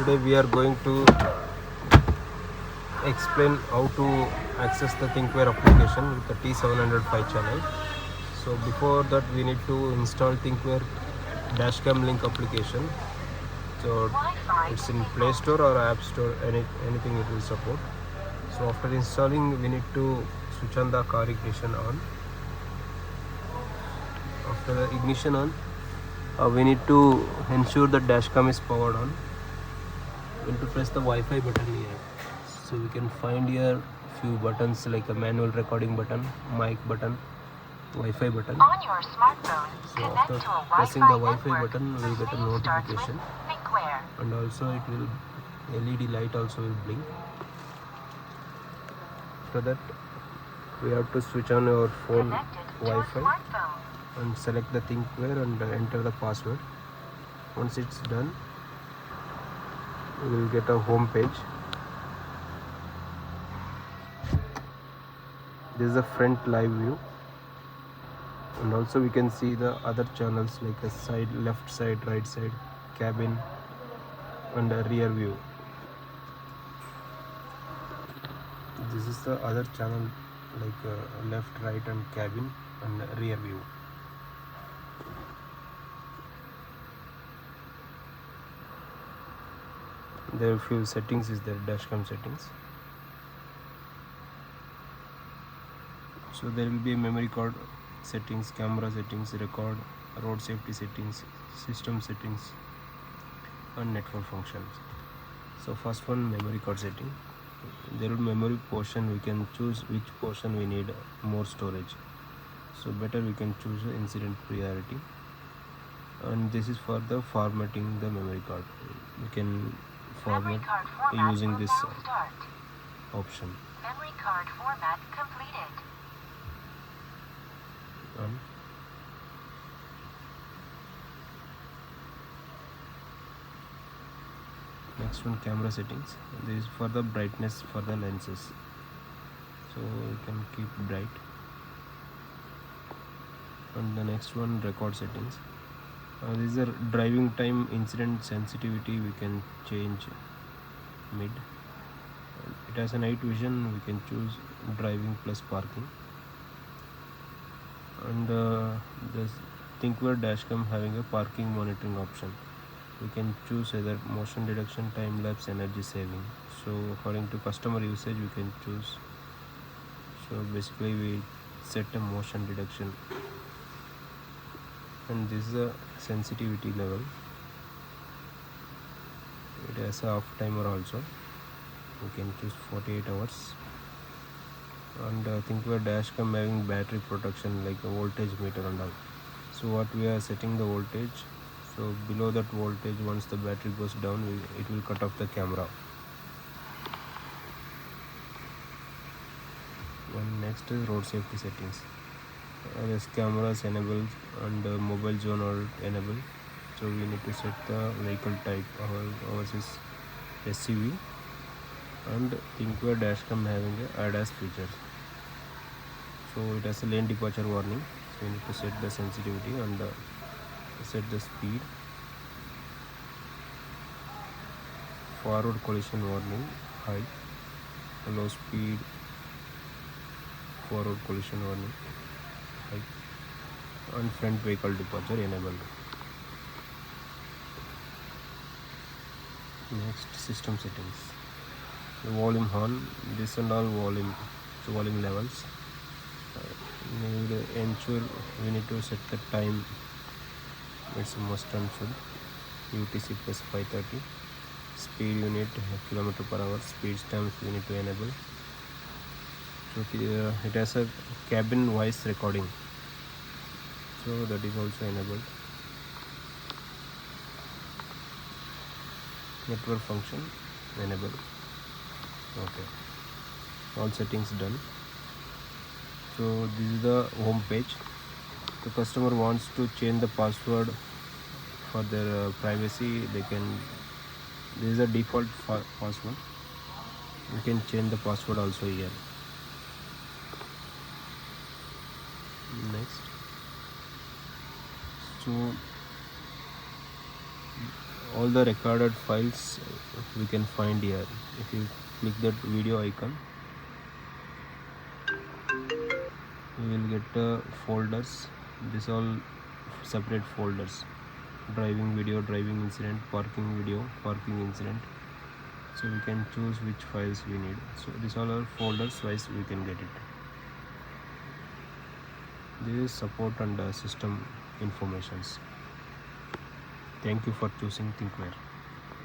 Today we are going to explain how to access the Thinkware application with the T700 channel. So before that we need to install Thinkware Dashcam link application. So it's in Play Store or App Store, anything it will support. So after installing we need to switch on the car ignition on. After the ignition on, we need to ensure that dashcam is powered on. We need to press the Wi-Fi button here. So we can find here few buttons like a manual recording button, mic button, Wi-Fi button. On your smartphone, So connect after to a pressing the Wi-Fi Wi-Fi network. button, we will get a Name starts with notification, Thinkware. and also it will LED light also will blink. After that, we have to switch on our phone Connected to a Wi-Fi smartphone. and select the Thinkware and enter the password. Once it's done, we will get a home page. This is the front live view, and also we can see the other channels like a side, left side, right side, cabin, and a rear view. This is the other channel like left, right, and cabin and rear view. There are few settings is there, dashcam settings. So there will be memory card settings, camera settings, record, road safety settings, system settings, and network functions. So first one, memory card setting. There will be memory portion, we can choose which portion we need more storage. So better we can choose incident priority, and this is for the formatting the memory card. We can format using this option. Memory card format completed. Next one, camera settings. This is for the brightness for the lenses, so you can keep bright. And the next one, record settings. These are driving time, incident sensitivity, we can change mid. It has a night vision, we can choose driving plus parking. And this Thinkware dashcam having a parking monitoring option. We can choose either motion detection, time lapse, energy saving. So according to customer usage we can choose. So basically we set a motion detection, and this is a sensitivity level. It has a off timer also, we can choose 48 hours. And Thinkware dashcam having battery protection like a voltage meter and all. So what we are setting the voltage, so below that voltage, once the battery goes down, it will cut off the camera. And next is road safety settings. This cameras enabled and mobile zone are enabled. So we need to set the vehicle type. Ours is SUV, and Thinkware dashcam having a ADAS feature. So it has a lane departure warning. So we need to set the sensitivity and set the speed. Forward collision warning high, low speed, forward collision warning high, and front vehicle departure enabled. Next, system settings. The volume horn, this and all volume levels. We need to set the time, it's must and should. UTC plus 530. Speed unit, kilometer per hour. Speed stamps we need to enable. So it has a cabin voice recording, so that is also enabled. Network function enabled. Okay, all settings done. So this is the home page. The customer wants to change the password for their privacy, they can. This is a default password. You can change the password also here. Next, so all the recorded files we can find here. If you click that video icon, we will get folders. These all separate folders: driving video, driving incident, parking video, parking incident. So we can choose which files we need. So these all are folders wise we can get it. This is support and system informations. Thank you for choosing Thinkware.